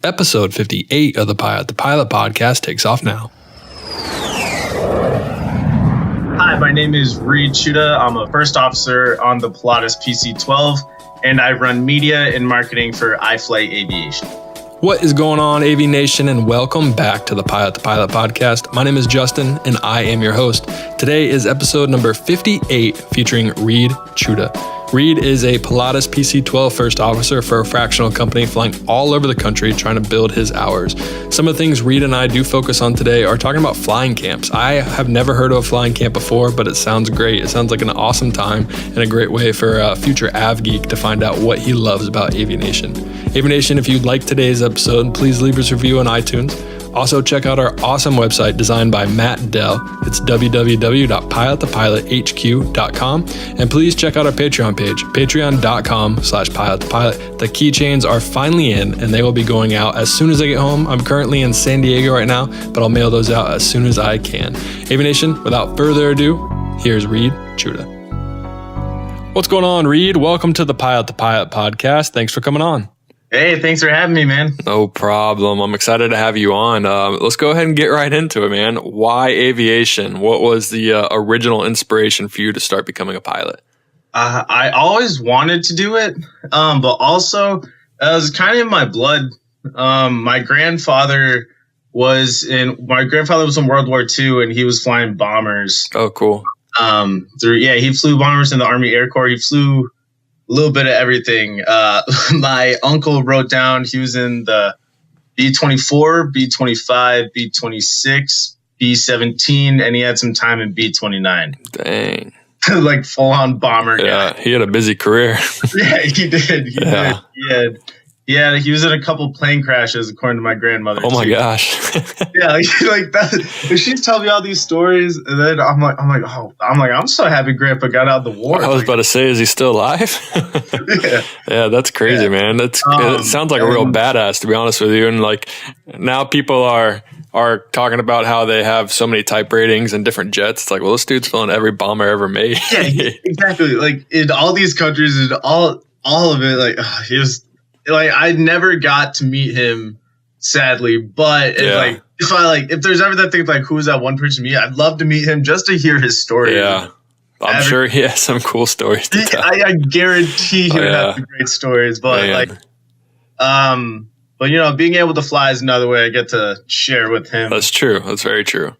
Episode 58 of the Pilot podcast takes off now. Hi, my name is Reed Chuda. I'm a first officer on the Pilatus PC-12, and I run media and marketing for iFlight Aviation. What is going on, AV Nation, and welcome back to the Pilot podcast. My name is Justin, and I am your host. Today is episode number 58, featuring Reed Chuda. Reed is a Pilatus PC-12 first officer for a fractional company flying all over the country trying to build his hours. Some of the things Reed and I do focus on today are talking about flying camps. I have never heard of a flying camp before, but it sounds great. It sounds like an awesome time and a great way for a future Av geek to find out what he loves about aviation. Aviation, if you like today's episode, please leave us a review on iTunes. Also, check out our awesome website designed by Matt Dell. It's www.pilotthepilothq.com. And please check out our Patreon page, patreon.com/pilotthepilot. The keychains are finally in, and they will be going out as soon as I get home. I'm currently in San Diego right now, but I'll mail those out as soon as I can. Aviation, without further ado, here's Reed Chuda. What's going on, Reed? Welcome to the Pilot podcast. Thanks for coming on. Hey, thanks for having me, man. No problem. I'm excited to have you on. Let's go ahead and get right into it, man. Why aviation? What was the original inspiration for you to start becoming a pilot? I always wanted to do it, but also it was kind of in my blood. My grandfather was in World War II, and he was flying bombers. Oh, cool. He flew bombers in the Army Air Corps. He flew a little bit of everything. My uncle wrote down he was in the B-24, B-25, B-26, B-17, and he had some time in B-29. Dang. Like full-on bomber guy. He had a busy career. Yeah, he did. He did. He was in a couple plane crashes, according to my grandmother. Oh my gosh. Yeah, like that. She's telling me all these stories, and then I'm so happy Grandpa got out of the war. I was about to say, is he still alive? Yeah, that's crazy, man. It sounds like a real badass, to be honest with you. And like now, people are talking about how they have so many type ratings and different jets. It's like, well, this dude's flown every bomber ever made. Yeah, exactly. Like in all these countries, and all of it, like he was. Like I never got to meet him, sadly. But if there's ever that thing like who's that one person to meet, I'd love to meet him just to hear his story. Yeah, I'm sure he has some cool stories to tell. I guarantee he would have some great stories. But being able to fly is another way I get to share with him. That's true. That's very true.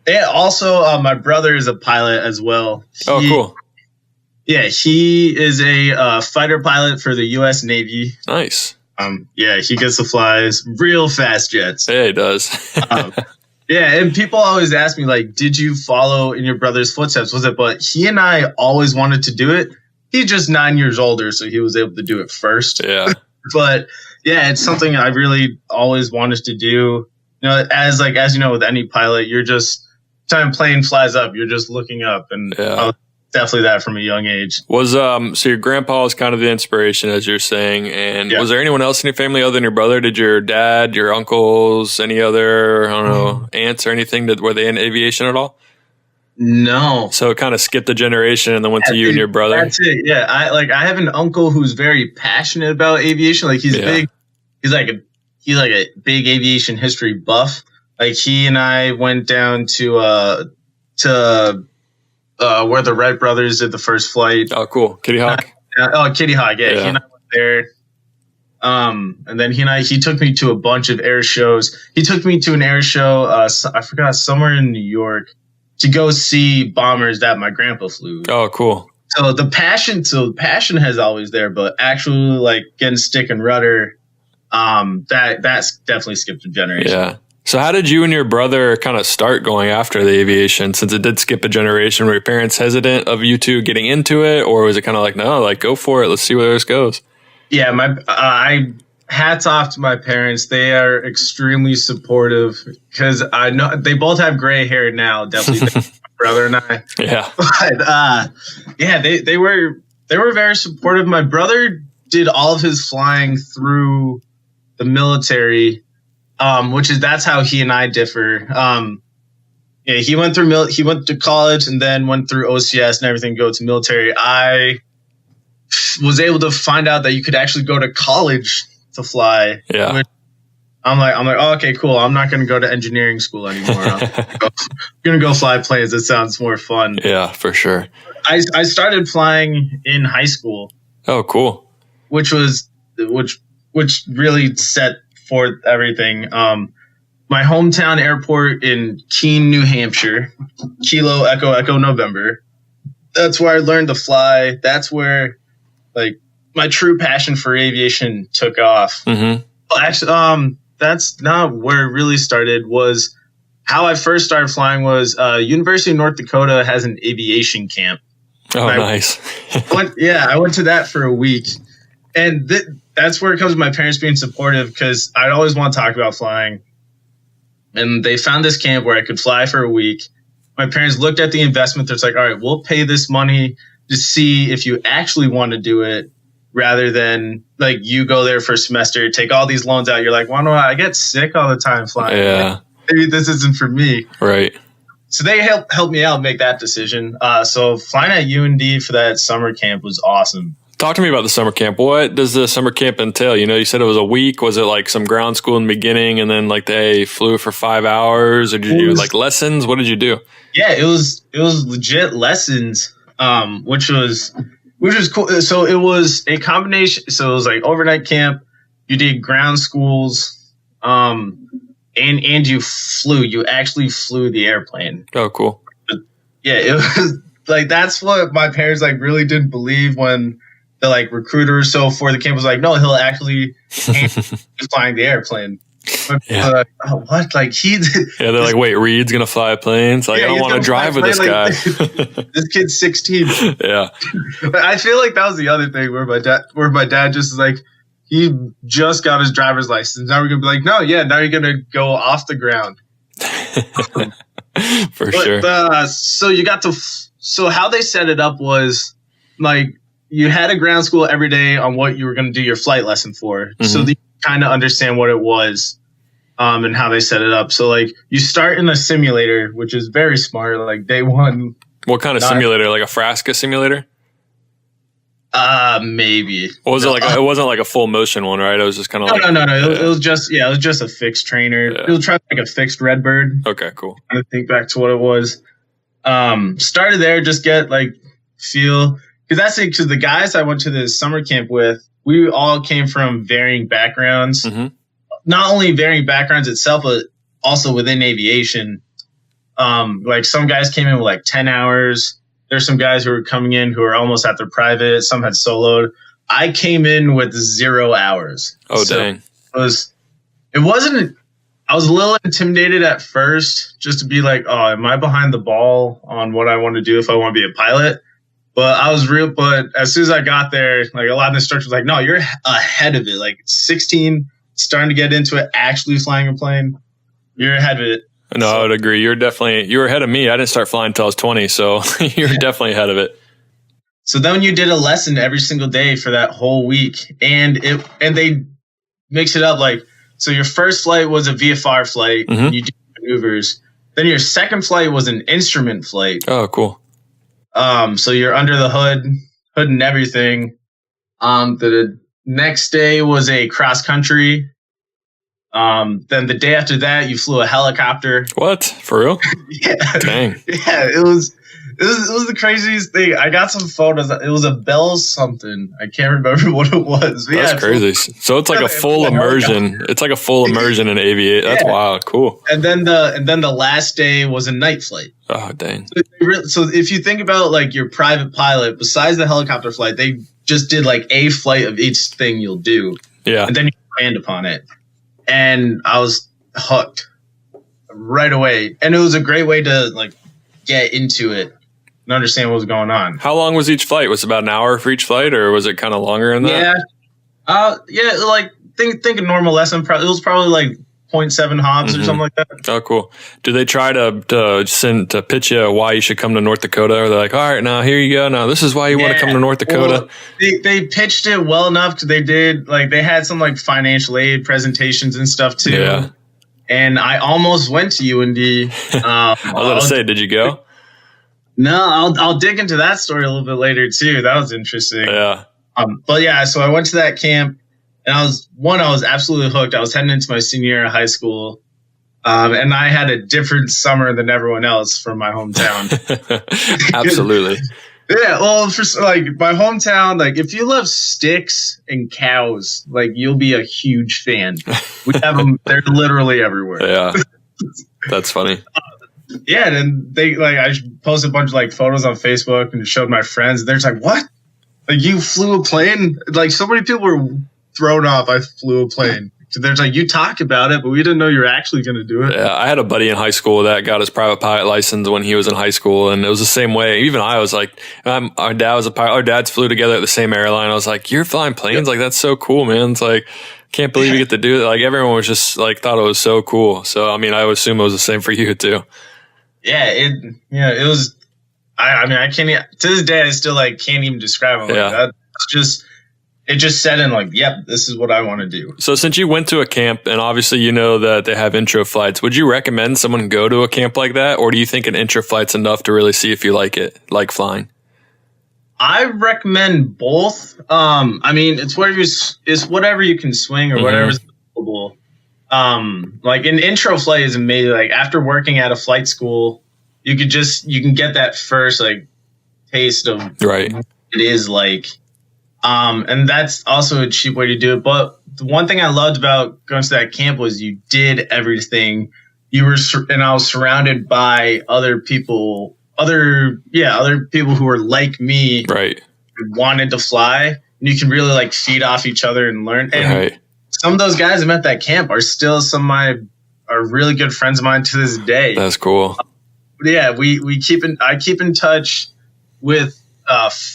And also, my brother is a pilot as well. Cool. Yeah, he is a fighter pilot for the U.S. Navy. Nice. He gets to fly real fast jets. Yeah, he does. And people always ask me, like, did you follow in your brother's footsteps? But he and I always wanted to do it. He's just 9 years older, so he was able to do it first. Yeah. But, it's something I really always wanted to do. You know, as you know, with any pilot, you're just, time a plane flies up, you're just looking up. And definitely that from a young age. Was so your grandpa was kind of the inspiration, as you're saying, and was there anyone else in your family other than your brother? Did your dad, your uncles, any other aunts or anything? Were they in aviation at all? No. So it kind of skipped a generation and then went to you and your brother. That's it. Yeah, I have an uncle who's very passionate about aviation. Like he's big. He's like a big aviation history buff. Like he and I went down to where the Wright brothers did the first flight. Oh, cool. Kitty Hawk. Kitty Hawk. Yeah. He and I went there. And then he took me to a bunch of air shows. He took me to an air show. I forgot, somewhere in New York, to go see bombers that my grandpa flew. Oh, cool. So the passion has always there, but actually like getting stick and rudder, that's definitely skipped a generation. Yeah. So how did you and your brother kind of start going after the aviation, since it did skip a generation? Were your parents hesitant of you two getting into it, or was it kind of like, no, like go for it, let's see where this goes? Yeah, hats off to my parents. They are extremely supportive because I know they both have gray hair now, definitely my brother and I. Yeah. But they were very supportive. My brother did all of his flying through the military. That's how he and I differ. He went to college and then went through OCS and everything, go to military. I was able to find out that you could actually go to college to fly. Yeah. I'm like, oh, okay, cool. I'm not going to go to engineering school anymore. I'm going to go fly planes. It sounds more fun. Yeah, for sure. I started flying in high school. Oh, cool. Which really set forth everything. My hometown airport in Keene, New Hampshire, Kilo Echo Echo November. That's where I learned to fly. That's where like my true passion for aviation took off. Mm-hmm. Well, actually, that's not where it really started. Was how I first started flying was University of North Dakota has an aviation camp. Oh, nice. I went to that for a week. And that's where it comes with my parents being supportive, because I'd always want to talk about flying. And they found this camp where I could fly for a week. My parents looked at the investment. They're like, all right, we'll pay this money to see if you actually want to do it, rather than like you go there for a semester, take all these loans out. You're like, well, no, I get sick all the time flying. Yeah. Maybe this isn't for me. Right. So they helped me out make that decision. So flying at UND for that summer camp was awesome. Talk to me about the summer camp. What does the summer camp entail? You said it was a week. Was it like some ground school in the beginning and then like they flew for 5 hours, or did you do like lessons? What did you do? Yeah, it was legit lessons, which was cool. So it was a combination. So it was like overnight camp. You did ground schools, and you actually flew the airplane. Oh, cool. But yeah, it was like, that's what my parents like really didn't believe when the like recruiter for the camp was like, no, he'll actually flying the airplane. Yeah. Like, oh, what? Like they're like, wait, Reed's gonna fly a plane? It's like, I don't want to drive with this guy. This kid's 16. Yeah. But I feel like that was the other thing where my dad just is like, he just got his driver's license. Now we're gonna be like, no, yeah, now you're gonna go off the ground. For sure. So you got to. So how they set it up was like you had a ground school every day on what you were going to do your flight lesson for, so that you kind of understand what it was, and how they set it up. So like you start in a simulator, which is very smart. Like day one. What kind of simulator? Like a Frasca simulator? Maybe. Or was it like it wasn't like a full motion one, right? It was just kind of no. It was just a fixed trainer. Yeah. It was trying like a fixed Redbird. Okay, cool. I think back to what it was. Started there, just get like feel, because because the guys I went to the summer camp with, we all came from varying backgrounds. Mm-hmm. Not only varying backgrounds itself, but also within aviation. Like some guys came in with like 10 hours. There's some guys who were coming in who are almost at their private. Some had soloed. I came in with 0 hours. Oh, so dang. It wasn't. I was a little intimidated at first, just to be like, oh, am I behind the ball on what I want to do if I want to be a pilot? But But as soon as I got there, like a lot of the instructors were like, no, you're ahead of it. Like 16, starting to get into it, actually flying a plane, you're ahead of it. No, I would agree. You were ahead of me. I didn't start flying until I was 20, so you're definitely ahead of it. So then you did a lesson every single day for that whole week, and they mix it up. Like, so your first flight was a VFR flight, and you did maneuvers. Then your second flight was an instrument flight. Oh, cool. So you're under the hood and everything. The next day was a cross country. Then the day after that, you flew a helicopter. What? For real? Yeah. Dang. Yeah, it was the craziest thing. I got some photos. It was a Bell something. I can't remember what it was. But that's crazy. So it's like a full immersion. It's like a full immersion in aviation. That's wild. Cool. And then the last day was a night flight. Oh, dang. So if you think about like your private pilot, besides the helicopter flight, they just did like a flight of each thing you'll do. Yeah. And then you land upon it. And I was hooked right away. And it was a great way to like get into it and understand what was going on. How long was each flight? Was it about an hour for each flight, or was it kind of longer than that? Yeah. Like think a normal lesson. It was probably like 0.7 hops or something like that. Oh, cool. Do they try to pitch you why you should come to North Dakota? Or they're like, all right, now here you go. Now this is why you want to come to North Dakota. Well, they pitched it well enough because they had some like financial aid presentations and stuff too. Yeah. And I almost went to UND. I was going to say, did you go? No, I'll dig into that story a little bit later too. That was interesting. Yeah. But yeah, so I went to that camp. And I was absolutely hooked. I was heading into my senior year of high school. And I had a different summer than everyone else from my hometown. Absolutely. Yeah, well, for like my hometown, like if you love sticks and cows, like you'll be a huge fan. We have them; they're literally everywhere. Yeah, that's funny. Yeah, and then I posted a bunch of like photos on Facebook and showed my friends. They're just like, "What? Like you flew a plane?" Like so many people were thrown off. I flew a plane. There's like, you talk about it, but we didn't know you were actually going to do it. Yeah, I had a buddy in high school that got his private pilot license when he was in high school, and it was the same way. Even I was like, our dad was a pilot. Our dads flew together at the same airline. I was like, you're flying planes? Like, that's so cool, man. It's like, can't believe you get to do it. Like, everyone was just like, thought it was so cool. So, I mean, I would assume it was the same for you too. Yeah, it was. I mean, I can't to this day. I still like can't even describe it. Like, that's just. It just set in like, yep, this is what I want to do. So since you went to a camp and obviously you know that they have intro flights, would you recommend someone go to a camp like that? Or do you think an intro flight's enough to really see if you like it, like flying? I recommend both. I mean, it's whatever you can swing or whatever's available. Like an intro flight is amazing. Like after working at a flight school, you can get that first like taste of right. What it is like. And that's also a cheap way to do it. But the one thing I loved about going to that camp was you did everything. And I was surrounded by other people who were like me, right? Who wanted to fly, and you can really like feed off each other and learn. And some of those guys I met at that camp are still are really good friends of mine to this day. That's cool. Yeah, I keep in touch with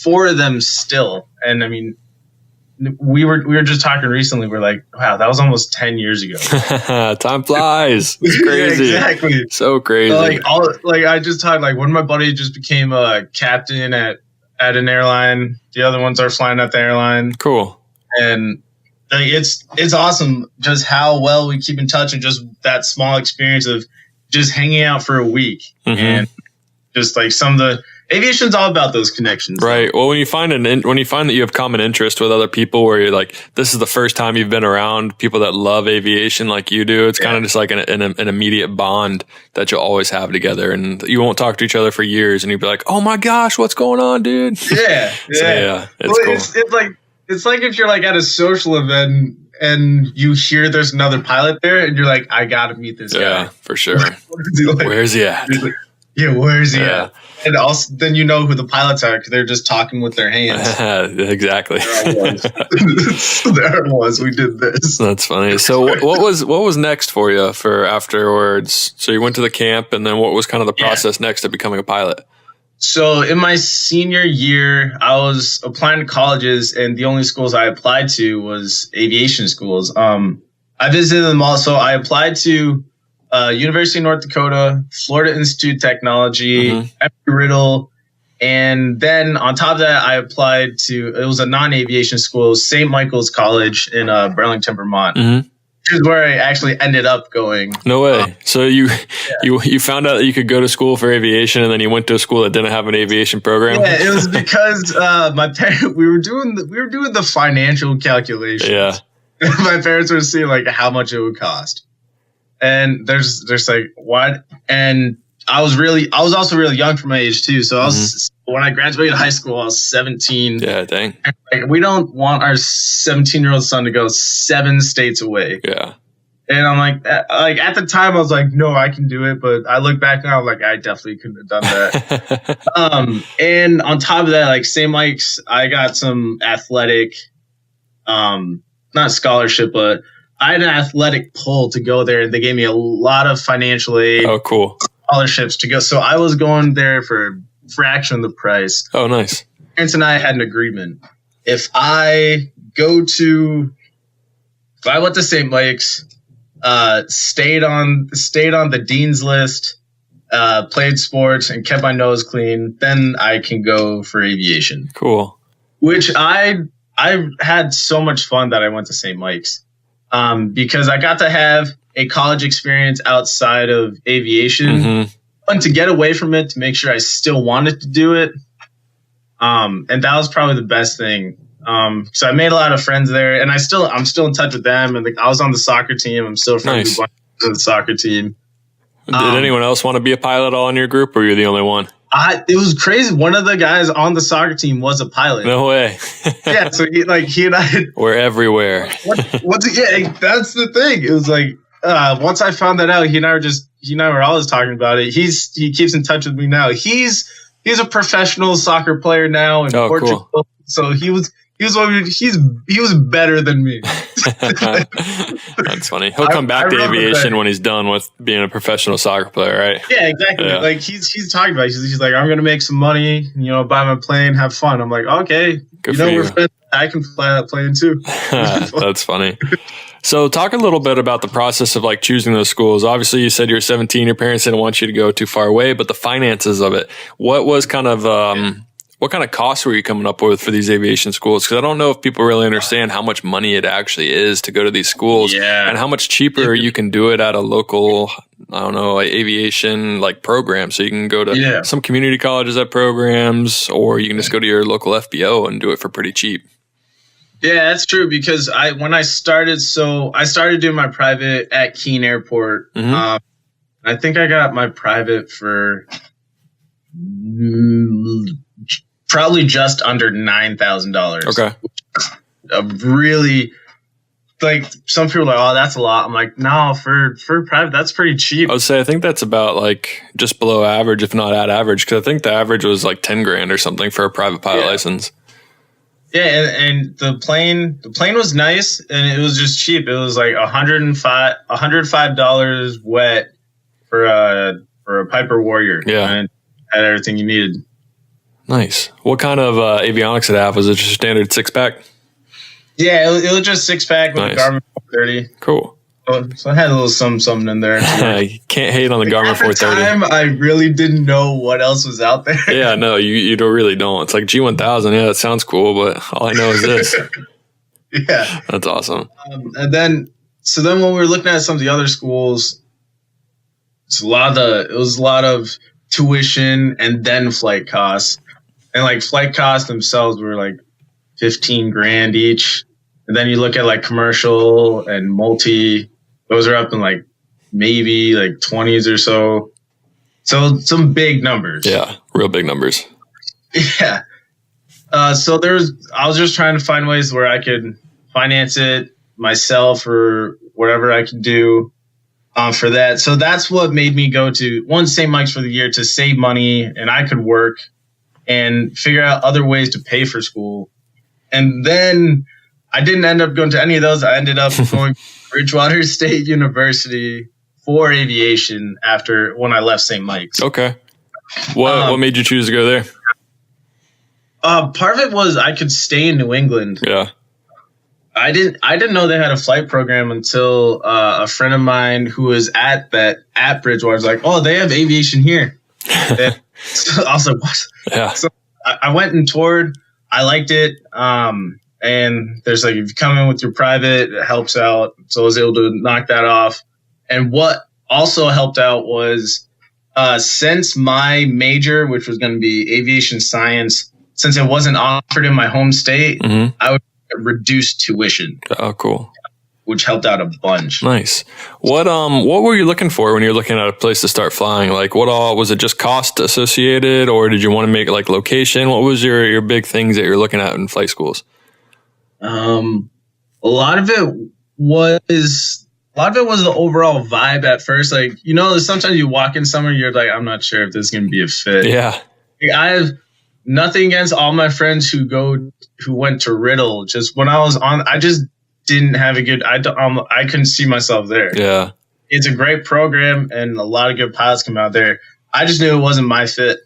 4 of them still. And I mean, we were just talking recently. We're like, wow, that was almost 10 years ago. Time flies. It's crazy. Yeah, exactly. So crazy. I just talked, like one of my buddies just became a captain at an airline. The other ones are flying at the airline. Cool. And like, it's awesome just how well we keep in touch and just that small experience of just hanging out for a week and just like some of the aviation's all about those connections. Right. Well, when you find that you have common interest with other people where you're like, this is the first time you've been around people that love aviation like you do, it's kind of just like an immediate bond that you'll always have together. And you won't talk to each other for years and you'll be like, oh my gosh, what's going on, dude? Yeah. So, it's cool. It's like if you're like at a social event and you hear there's another pilot there and you're like, I got to meet this guy. Yeah, for sure. Where's he at? Where's he at? And also, then you know who the pilots are because they're just talking with their hands. Exactly. There it was. We did this. That's funny. So, what was next for you for afterwards? So you went to the camp, and then what was kind of the process next to becoming a pilot? So in my senior year, I was applying to colleges, and the only schools I applied to was aviation schools. I visited them all. So I applied to University of North Dakota, Florida Institute of Technology, Embry-Riddle, and then on top of that, I applied to, it was a non-aviation school, St. Michael's College in Burlington, Vermont, which is where I actually ended up going. No way. So you found out that you could go to school for aviation, and then you went to a school that didn't have an aviation program? Yeah, it was because my parents, we were doing the financial calculations. Yeah. My parents were seeing like how much it would cost. And there's like, what? And I was also really young for my age too. So I was, when I graduated high school, I was 17. Yeah, dang. Like, we don't want our 17-year-old son to go 7 states away. Yeah. And I'm like at the time I was like, no, I can do it. But I look back now, like, I definitely couldn't have done that. And on top of that, like St. Mike's, I got some athletic, not scholarship, but I had an athletic pull to go there, and they gave me a lot of financial aid. Oh, cool. Scholarships to go. So I was going there for a fraction of the price. Oh, nice. Parents and I had an agreement. If I went to St. Mike's, stayed on the dean's list, played sports, and kept my nose clean, then I can go for aviation. Cool. Which I had so much fun that I went to St. Mike's. Because I got to have a college experience outside of aviation and to get away from it, to make sure I still wanted to do it. And that was probably the best thing. So I made a lot of friends there, and I'm still in touch with them. And I was on the soccer team. I'm still friends with the soccer team. Did anyone else want to be a pilot all in your group, or you're the only one? It was crazy. One of the guys on the soccer team was a pilot. No way. Yeah, so he and I. We're everywhere. Yeah, that's the thing. It was like once I found that out, he and I were always talking about it. He keeps in touch with me now. He's a professional soccer player now in Portugal. Cool. So he was better than me. That's funny. He'll come back to aviation when he's done with being a professional soccer player, right? Yeah, exactly. Yeah. Like he's talking about it. He's like, I'm gonna make some money, buy my plane, have fun. I'm like, okay, good for you. We're friends. I can fly that plane too. That's funny. So talk a little bit about the process of like choosing those schools. Obviously you said you're 17, your parents didn't want you to go too far away, but the finances of it, what kind of costs were you coming up with for these aviation schools? Because I don't know if people really understand how much money it actually is to go to these schools and how much cheaper you can do it at a local, aviation like program. So you can go to some community colleges that programs, or you can just go to your local FBO and do it for pretty cheap. Yeah, that's true. Because when I started doing my private at Keene Airport. I think I got my private for probably just under $9,000. Okay. Really, like some people are like, oh, that's a lot. I'm like, no, for private, that's pretty cheap. I would say I think that's about like just below average, if not at average, because I think the average was like 10 grand or something for a private pilot license. Yeah, and the plane was nice, and it was just cheap. It was like $105 wet for a Piper Warrior. Yeah, and had everything you needed. Nice. What kind of avionics did it have? Was it just standard 6-pack? Yeah, it was just 6-pack with the Garmin 430. Cool. So I had a little something in there. You can't hate on the Garmin 430. At the time, I really didn't know what else was out there. Yeah, no, you really don't. It's like G1000. Yeah, that sounds cool, but all I know is this. Yeah. That's awesome. And then when we were looking at some of the other schools, it was a lot of tuition and then flight costs. And like flight costs themselves were like 15 grand each. And then you look at like commercial and multi, those are up in like maybe like 20s or so. So some big numbers. Yeah, real big numbers. Yeah. So I was just trying to find ways where I could finance it myself or whatever I could do for that. So that's what made me go to St. Mike's for the year, to save money and I could work and figure out other ways to pay for school. And then I didn't end up going to any of those. I ended up going to Bridgewater State University for aviation when I left St. Mike's. Okay. What made you choose to go there? Part of it was I could stay in New England. Yeah. I didn't know they had a flight program until a friend of mine who was at Bridgewater was like, oh, they have aviation here. So I was like, what? Yeah. So I went and toured. I liked it. And there's like, if you come in with your private, it helps out. So I was able to knock that off. And what also helped out was since my major, which was going to be aviation science, since it wasn't offered in my home state, I would reduce tuition. Oh, cool. Which helped out a bunch. Nice. What were you looking for when you're looking at a place to start flying? Like was it just cost associated, or did you want to make like location? What was your big things that you're looking at in flight schools? A lot of it was the overall vibe at first. Like, sometimes you walk in somewhere, you're like, I'm not sure if this is going to be a fit. Yeah. Like, I have nothing against all my friends who went to Riddle. Just when I was I just didn't have I couldn't see myself there. Yeah. It's a great program and a lot of good pilots come out there. I just knew it wasn't my fit.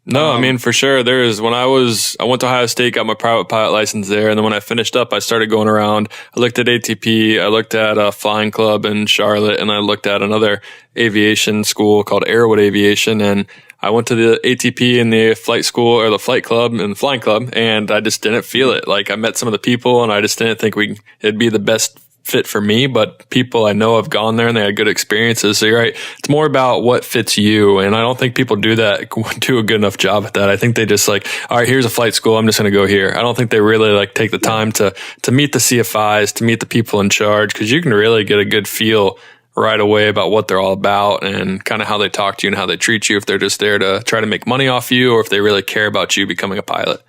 No, I mean, for sure. I went to Ohio State, got my private pilot license there. And then when I finished up, I started going around. I looked at ATP. I looked at a flying club in Charlotte, and I looked at another aviation school called Airwood Aviation. And I went to the ATP and the flight school, or the flight club and the flying club, and I just didn't feel it. Like, I met some of the people and I just didn't think it'd be the best fit for me, but people I know have gone there and they had good experiences. So you're right. It's more about what fits you. And I don't think people do a good enough job at that. I think they just like, all right, here's a flight school. I'm just going to go here. I don't think they really like take the time to meet the CFIs, to meet the people in charge, because you can really get a good feel right away about what they're all about and kind of how they talk to you and how they treat you, if they're just there to try to make money off you or if they really care about you becoming a pilot.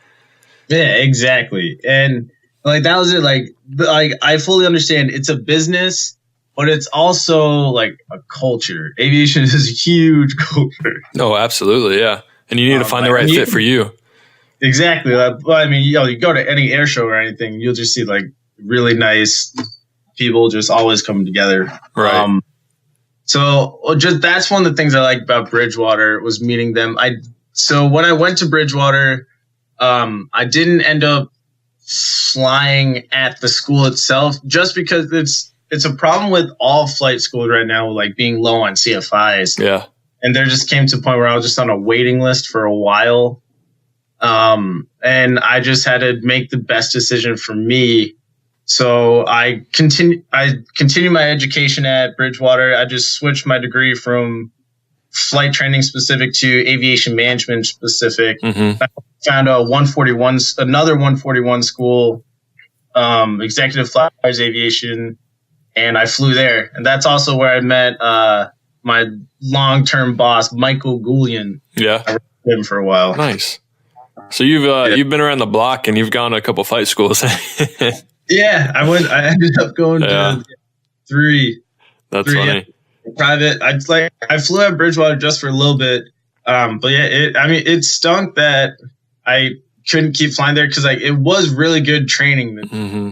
Yeah, exactly. And like that was it. Like I fully understand it's a business, but it's also like a culture. Aviation is a huge culture. No, absolutely. Yeah. And you need to find the right fit for you. Exactly. I mean, you go to any air show or anything, you'll just see like really nice people just always come together. Right. So just that's one of the things I like about Bridgewater was meeting them. So when I went to Bridgewater, I didn't end up flying at the school itself just because it's a problem with all flight schools right now, like being low on CFIs. Yeah. And there just came to a point where I was just on a waiting list for a while. And I just had to make the best decision for me. So I continued my education at Bridgewater. I just switched my degree from flight training specific to aviation management specific. Mm-hmm. I found another 141 school, executive flyers aviation, and I flew there. And that's also where I met my long-term boss, Michael Goulian. Yeah. I worked with him for a while. Nice. So you've been around the block and you've gone to a couple flight schools. Yeah, I ended up going to three. That's funny. Private. I flew at Bridgewater just for a little bit. But yeah, it stunk that I couldn't keep flying there because like it was really good training. Mm-hmm.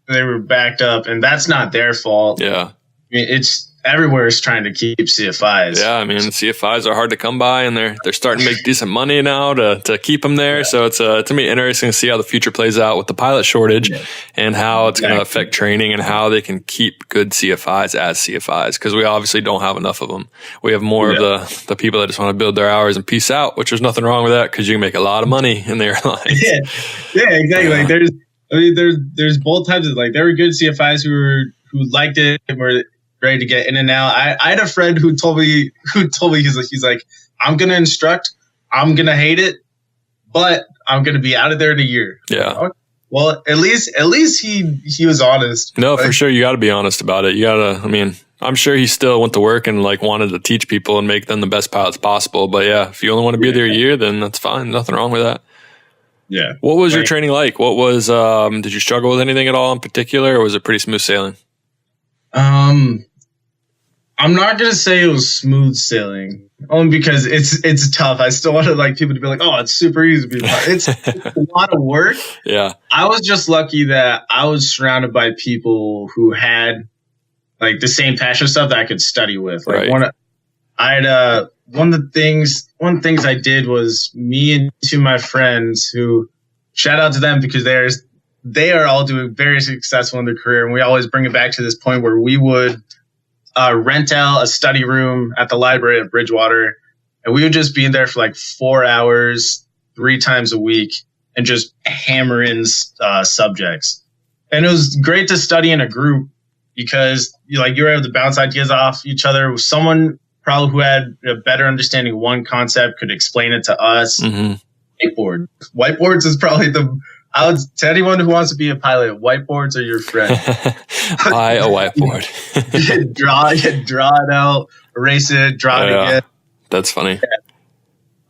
They were backed up, and that's not their fault. Yeah. I mean, it's everywhere is trying to keep CFIs. Yeah, I mean, CFIs are hard to come by, and they're starting to make decent money now to keep them there. Yeah. So it's to me interesting to see how the future plays out with the pilot shortage and how it's going to affect training and how they can keep good CFIs as CFIs, because we obviously don't have enough of them. We have more of the people that just want to build their hours and peace out, which there's nothing wrong with that because you can make a lot of money in the airlines. Yeah, exactly. Like there's both types of like there were good CFIs who liked it and were ready to get in and out. I had a friend who told me he's like, I'm gonna instruct, I'm gonna hate it, but I'm gonna be out of there in a year. Yeah. Okay. Well, at least he was honest. No, for sure. You got to be honest about it. I mean, I'm sure he still went to work and like wanted to teach people and make them the best pilots possible. But yeah, if you only want to be there a year, then that's fine. Nothing wrong with that. Yeah. What was your training like? What was, did you struggle with anything at all in particular, or was it pretty smooth sailing? I'm not gonna say it was smooth sailing, only because it's tough. I still want like people to be like, "Oh, it's super easy." It's a lot of work. Yeah, I was just lucky that I was surrounded by people who had like the same passion stuff that I could study with. Like one of the things I did was me and two of my friends who shout out to them because they are all doing very successful in their career, and we always bring it back to this point where we would rent out a study room at the library at Bridgewater, and we would just be in there for like 4 hours, 3 times a week, and just hammer in subjects. And it was great to study in a group because you were able to bounce ideas off each other. Someone probably who had a better understanding of one concept could explain it to us. Mm-hmm. Whiteboards is probably to anyone who wants to be a pilot, whiteboards are your friend. Buy a whiteboard. draw it out, erase it, draw it again. That's funny.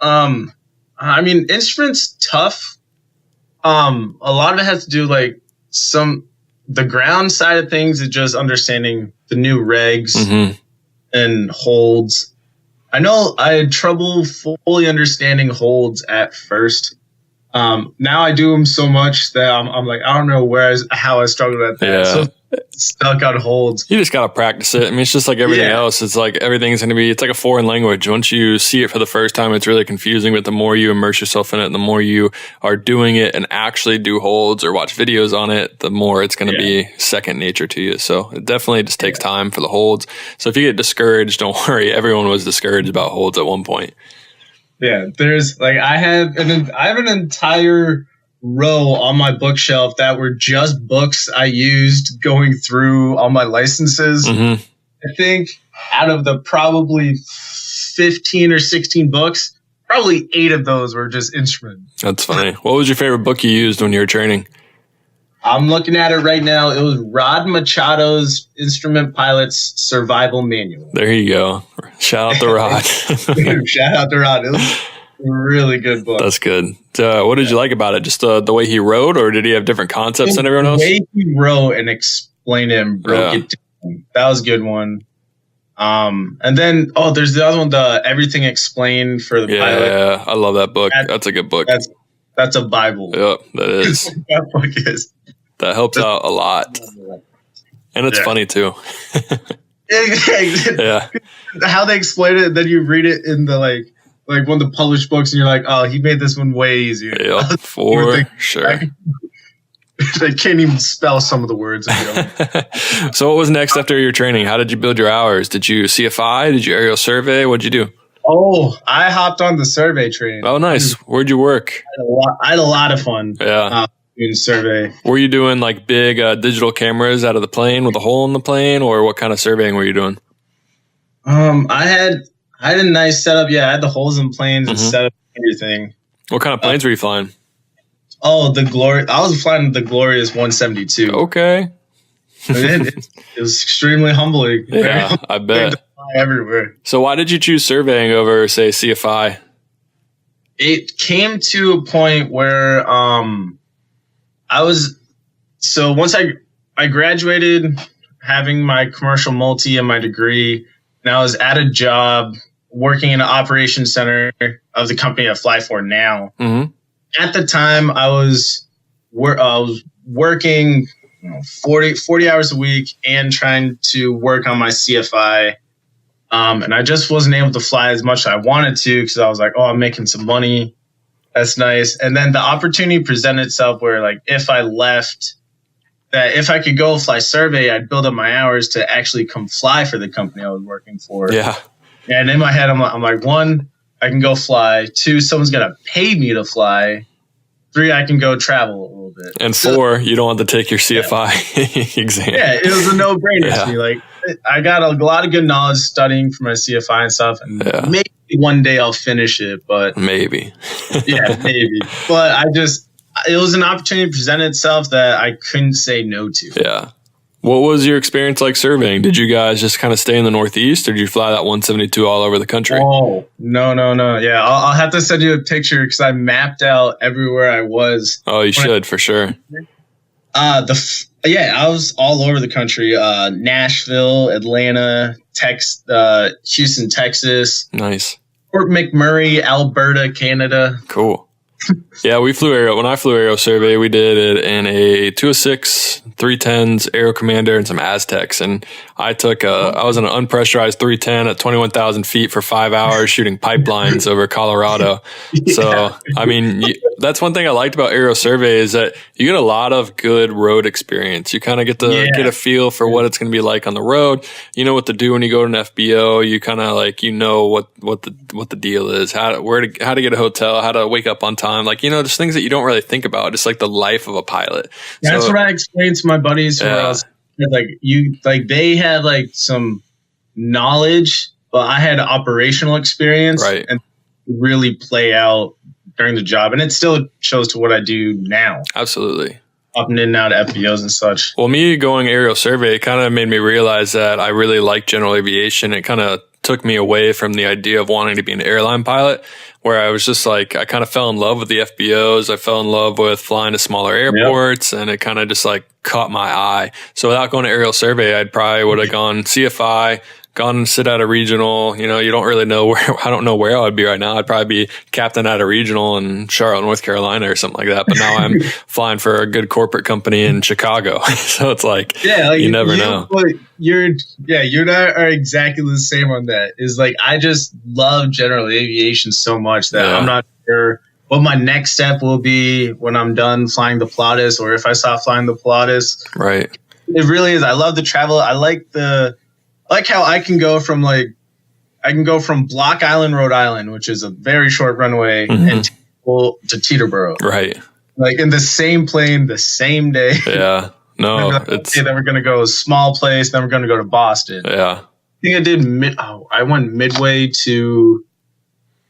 Yeah. I mean, instruments tough. A lot of it has to do like the ground side of things is just understanding the new regs and holds. I know I had trouble fully understanding holds at first. Now I do them so much that I'm like, I don't know how I struggled at that. Yeah. So stuck on holds. You just got to practice it. I mean, it's just like everything else. It's like everything's going to be, it's like a foreign language. Once you see it for the first time, it's really confusing. But the more you immerse yourself in it, the more you are doing it and actually do holds or watch videos on it, the more it's going to be second nature to you. So it definitely just takes time for the holds. So if you get discouraged, don't worry. Everyone was discouraged about holds at one point. Yeah, there's like I have an entire row on my bookshelf that were just books I used going through all my licenses. Mm-hmm. I think out of the probably 15 or 16 books, probably 8 of those were just instruments. That's funny. What was your favorite book you used when you were training? I'm looking at it right now. It was Rod Machado's Instrument Pilot's Survival Manual. There you go. Shout out to Rod. Shout out to Rod. It was a really good book. That's good. What did you like about it? Just the way he wrote, or did he have different concepts than everyone else? The way he wrote and explained it and broke it down. That was a good one. And then, there's the other one, the Everything Explained for the Pilot. Yeah, I love that book. That's a good book. That's a Bible. Yep, that is. That book is. That helps out a lot. And it's funny too. Yeah. How they explain it, then you read it in the like one of the published books, and you're like, oh, he made this one way easier. Yep, for sure. I can't even spell some of the words. So what was next after your training? How did you build your hours? Did you CFI? Did you aerial survey? What'd you do? Oh, I hopped on the survey train. Oh, nice. Where'd you work? I had a lot of fun. Yeah. Doing survey. Were you doing like big digital cameras out of the plane with a hole in the plane, or what kind of surveying were you doing? I had a nice setup. Yeah, I had the holes in planes and set up everything. What kind of planes were you flying? Oh, I was flying the Glorious 172. Okay. It was extremely humbling. Yeah, I bet. Everywhere. So why did you choose surveying over, say, CFI? It came to a point where once I graduated having my commercial multi and my degree, and I was at a job working in an operations center of the company I fly for now. Mm-hmm. At the time, I was working 40 hours a week and trying to work on my CFI. And I just wasn't able to fly as much as I wanted to because I was like, I'm making some money. That's nice. And then the opportunity presented itself where, like, if I left, that if I could go fly survey, I'd build up my hours to actually come fly for the company I was working for. Yeah. And in my head, I'm like, 1, I can go fly. 2, someone's going to pay me to fly. 3, I can go travel a little bit. And 4, you don't have to take your CFI exam. Yeah, it was a no-brainer to me. Like, I got a lot of good knowledge studying for my CFI and stuff, and maybe one day I'll finish it, but maybe. Yeah, maybe. But it was an opportunity to present itself that I couldn't say no to. Yeah. What was your experience like surveying? Did you guys just kind of stay in the Northeast, or did you fly that 172 all over the country? Oh, no. Yeah, I'll have to send you a picture because I mapped out everywhere I was. Oh, you should, for sure. I was all over the country. Nashville, Atlanta, Houston, Texas. Nice. Fort McMurray, Alberta, Canada. Cool. Yeah, we flew aero. When I flew aero survey, we did it in a 206, 310s, Aero Commander, and some Aztecs. And I was in an unpressurized 310 at 21,000 feet for 5 hours shooting pipelines over Colorado. So, I mean, that's one thing I liked about aero survey is that you get a lot of good road experience. You kind of get to get a feel for what it's going to be like on the road. You know what to do when you go to an FBO. You kind of like, what the deal is, how to get a hotel, how to wake up on time. Like, just things that you don't really think about, just like the life of a pilot. That's what I explained to my buddies who else. They had like some knowledge, but I had operational experience and really play out during the job. And it still shows to what I do now. Absolutely. Up and in and out of FBOs and such. Well, me going aerial survey kind of made me realize that I really like general aviation. It kind of took me away from the idea of wanting to be an airline pilot, where I was just like, I kind of fell in love with the FBOs. I fell in love with flying to smaller airports, and it kind of just like caught my eye. So without going to aerial survey, I'd probably would have gone CFI, gone and sit at a regional. You don't really know I don't know where I would be right now. I'd probably be captain at a regional in Charlotte, North Carolina or something like that. But now I'm flying for a good corporate company in Chicago. So it's like, you never know. You and I are exactly the same on that. Is like, I just love general aviation so much that I'm not sure what my next step will be when I'm done flying the Pilatus, or if I stop flying the Pilatus. Right. It really is. I love the travel. I like how I can go from Block Island, Rhode Island, which is a very short runway, and to Teterboro. Right. like in the same plane, the same day. Yeah. No, okay, then we're going to go a small place. Then we're going to go to Boston. Yeah. I think I did I went midway to,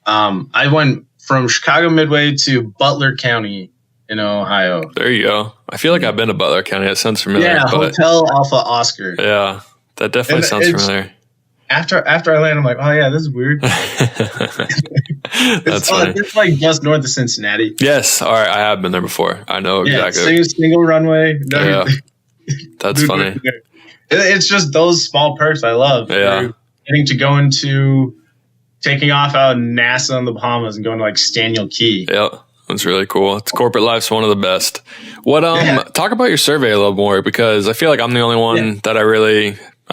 I went from Chicago Midway to Butler County in Ohio. There you go. I feel like I've been to Butler County. That sounds familiar. Yeah, Hotel Alpha Oscar. Yeah, that definitely sounds familiar. After I land, I'm like, oh yeah, this is weird. That's funny. It's like just north of Cincinnati. Yes, all right. I have been there before. I know exactly. Single runway. Yeah, that's funny. It's just those small perks I love. Yeah, getting to go into taking off out of NASA in the Bahamas and going to like Staniel Key. Yeah. That's really cool. It's corporate life's one of the best. What talk about your survey a little more, because I feel like I'm the only one that I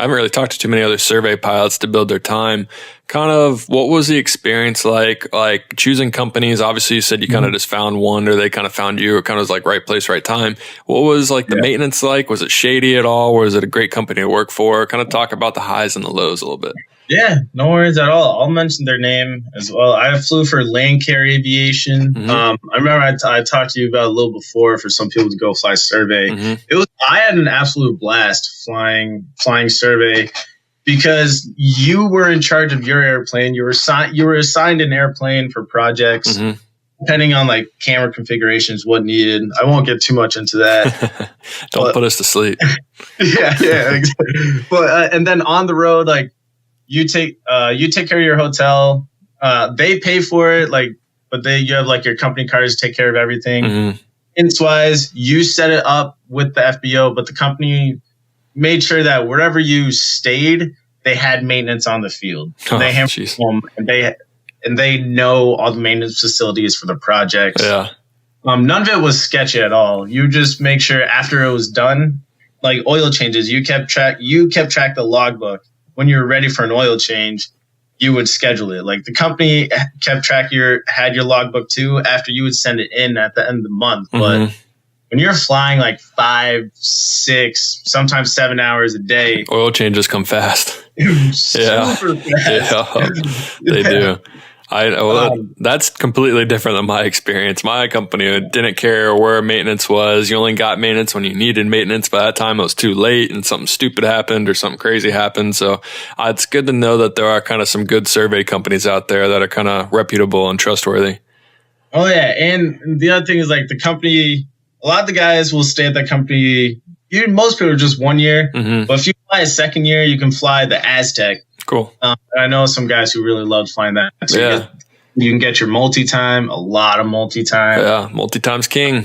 haven't really talked to too many other survey pilots to build their time. Kind of what was the experience like choosing companies? Obviously you said you kind of just found one, or they kind of found you. It kind of was like right place, right time. What was like the maintenance like? Was it shady at all? Or was it a great company to work for? Kind of talk about the highs and the lows a little bit. Yeah, no worries at all. I'll mention their name as well. I flew for Landcare Aviation. Mm-hmm. I remember I talked to you about a little before for some people to go fly survey. Mm-hmm. I had an absolute blast flying survey because you were in charge of your airplane. You were assigned an airplane for projects. Mm-hmm. Depending on like camera configurations, what needed. I won't get too much into that. Don't put us to sleep. Yeah, exactly. But and then on the road, like. You take care of your hotel. They pay for it, but you have like your company cars to take care of everything. Mm-hmm. Ints-wise, you set it up with the FBO, but the company made sure that wherever you stayed, they had maintenance on the field. They hammered home, and they know all the maintenance facilities for the projects. Yeah. None of it was sketchy at all. You just make sure after it was done, like oil changes, you kept track the logbook. When you were ready for an oil change, you would schedule it. Like the company kept track had your logbook too after you would send it in at the end of the month. Mm-hmm. But when you're flying like 5, 6, sometimes 7 hours a day, oil changes come fast. Super fast. They do. That's completely different than my experience. My company didn't care where maintenance was. You only got maintenance when you needed maintenance. By that time, it was too late and something stupid happened or something crazy happened. So it's good to know that there are kind of some good survey companies out there that are kind of reputable and trustworthy. Oh, yeah. And the other thing is like the company, a lot of the guys will stay at that company. Most people are just 1 year. Mm-hmm. But if you fly a second year, you can fly the Aztec. Cool. I know some guys who really loved flying that. So you can get your multi-time, a lot of multi-time. Yeah, multi-time's king.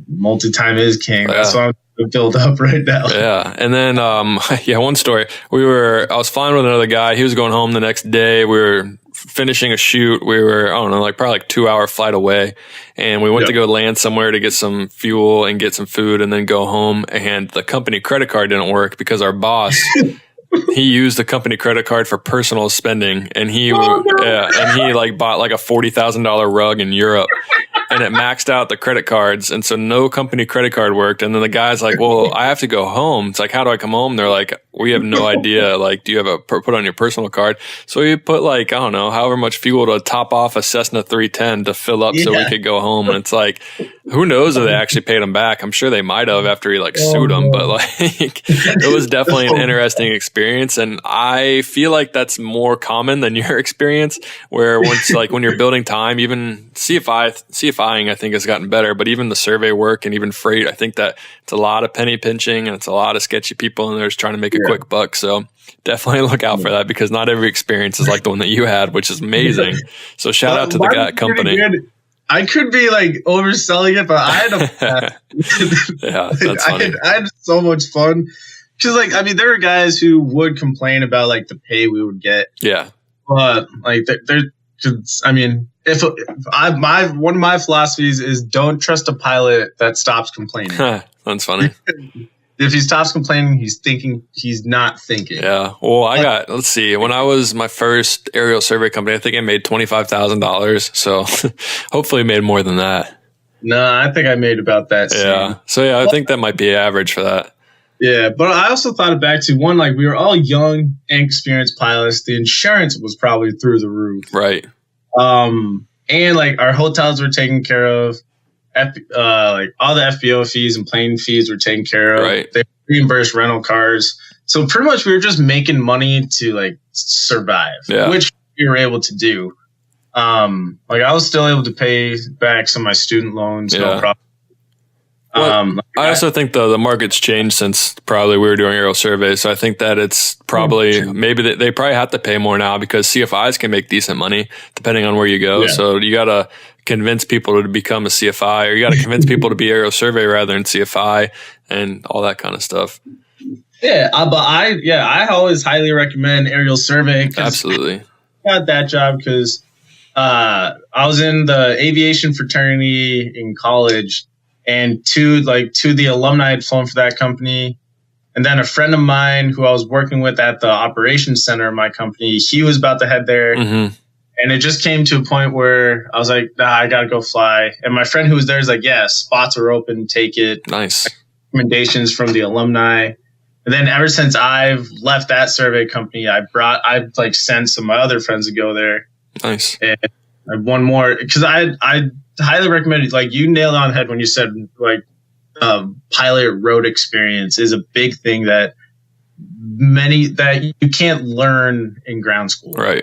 Multi-time is king. That's why I'm build up right now. Yeah, and then one story. I was flying with another guy. He was going home the next day. We were finishing a shoot. We were, probably 2-hour flight away, and we went to go land somewhere to get some fuel and get some food, and then go home. And the company credit card didn't work because our boss. He used the company credit card for personal spending, and he bought like a $40,000 rug in Europe, and it maxed out the credit cards, and so no company credit card worked. And then the guy's like, "Well, I have to go home." It's like, "How do I come home?" They're like, "We have no idea. Like, do you have put on your personal card?" So he put like however much fuel to top off a Cessna 310 to fill up so we could go home. And it's like, who knows if they actually paid him back? I'm sure they might have after he sued him, but it was definitely an interesting experience. And I feel like that's more common than your experience, where once when you're building time, even CFIing, I think has gotten better, but even the survey work and even freight, I think that it's a lot of penny pinching and it's a lot of sketchy people and they're just trying to make a quick buck. So definitely look out for that, because not every experience is like the one that you had, which is amazing. So shout out to the company. I could be overselling it, but I had a yeah, that's funny. I had so much fun because there are guys who would complain about the pay we would get. Yeah, but if one of my philosophies is don't trust a pilot that stops complaining. That's funny. If he stops complaining, he's not thinking. Yeah. Well, let's see. When I was my first aerial survey company, I think I made $25,000. So hopefully made more than that. No, I think I made about that. Yeah. So I think that might be average for that. Yeah. But I also thought it back to one, we were all young, inexperienced pilots. The insurance was probably through the roof. Right. And our hotels were taken care of. like all the FBO fees and plane fees were taken care of. Right. They reimbursed rental cars. So pretty much we were just making money to like survive, which we were able to do. Like I was still able to pay back some of my student loans. No problem. Well, I also think the market's changed since probably we were doing aerial surveys. So I think that it's probably maybe they probably have to pay more now because CFIs can make decent money depending on where you go. Yeah. So you got to convince people to become a CFI, or you got to convince people to be aerial survey rather than CFI and all that kind of stuff. Yeah, but I always highly recommend aerial survey. Absolutely. I got that job because I was in the aviation fraternity in college. And two of the alumni had flown for that company. And then a friend of mine who I was working with at the operations center of my company, he was about to head there. Mm-hmm. And it just came to a point where I was like, nah, I got to go fly. And my friend who was there is like, yeah, spots are open, take it. Nice. Recommendations from the alumni. And then ever since I've left that survey company, I've like sent some of my other friends to go there. Nice. And I one more because I highly recommend it. Like you nailed on the head when you said like pilot road experience is a big thing that you can't learn in ground school. Right.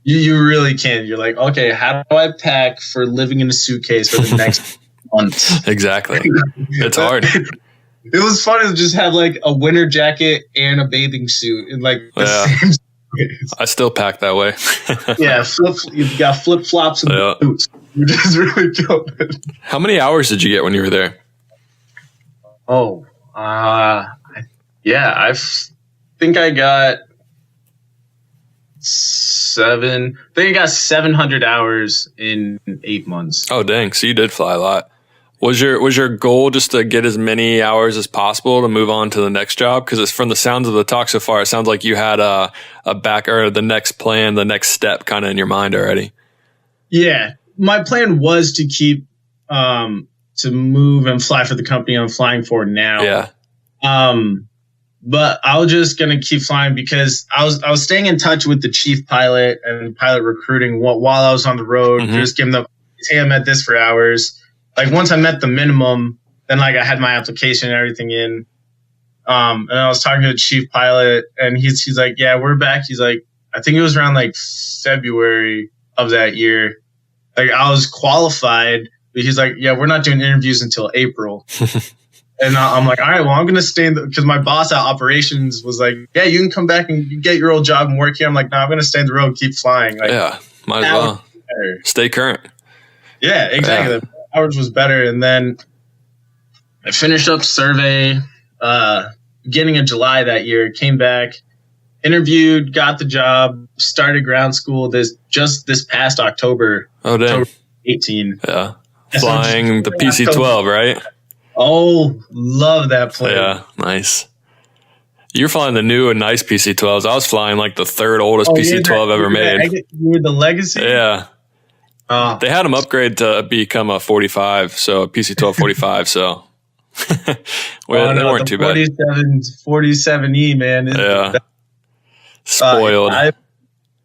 You really can't. You're like, okay, how do I pack for living in a suitcase for the next month? Exactly. It's hard. It was fun to just have like a winter jacket and a bathing suit in like the same space. I still pack that way. Yeah, you've got flip flops and boots. Which is really good. How many hours did you get when you were there? I think I got 700 hours in 8 months. Oh, dang. So you did fly a lot. Was your goal just to get as many hours as possible to move on to the next job? Because it's from the sounds of the talk so far, it sounds like you had a back or the next plan, the next step kind of in your mind already. Yeah. My plan was to keep to move and fly for the company I'm flying for now. Yeah. But I was just gonna keep flying because I was staying in touch with the chief pilot and pilot recruiting while I was on the road. Mm-hmm. Just giving them, hey, I'm at this for hours. Like once I met the minimum, then like I had my application and everything in. And I was talking to the chief pilot, and he's like, yeah, we're back. He's like, I think it was around like February of that year. Like I was qualified, but he's like, yeah, we're not doing interviews until April. And I'm like, all right, well, I'm going to stay because my boss at operations was like, yeah, you can come back and get your old job and work here. I'm like, no, I'm going to stay in the road, keep flying. Like, yeah, might as well. Stay current. Yeah, exactly. Yeah. The hours was better. And then I finished up survey beginning of July that year, came back, interviewed, got the job, started ground school this past October. Oh, damn. October 18. Yeah. Flying the PC-12, right? Oh, love that plane. Yeah, nice. You're flying the new and nice PC-12s. I was flying like the third oldest PC-12 ever made. You were the Legacy? Yeah. They had them upgrade to become a 45, so a PC-12 45, so they weren't too bad. 47E, man. Yeah. Spoiled.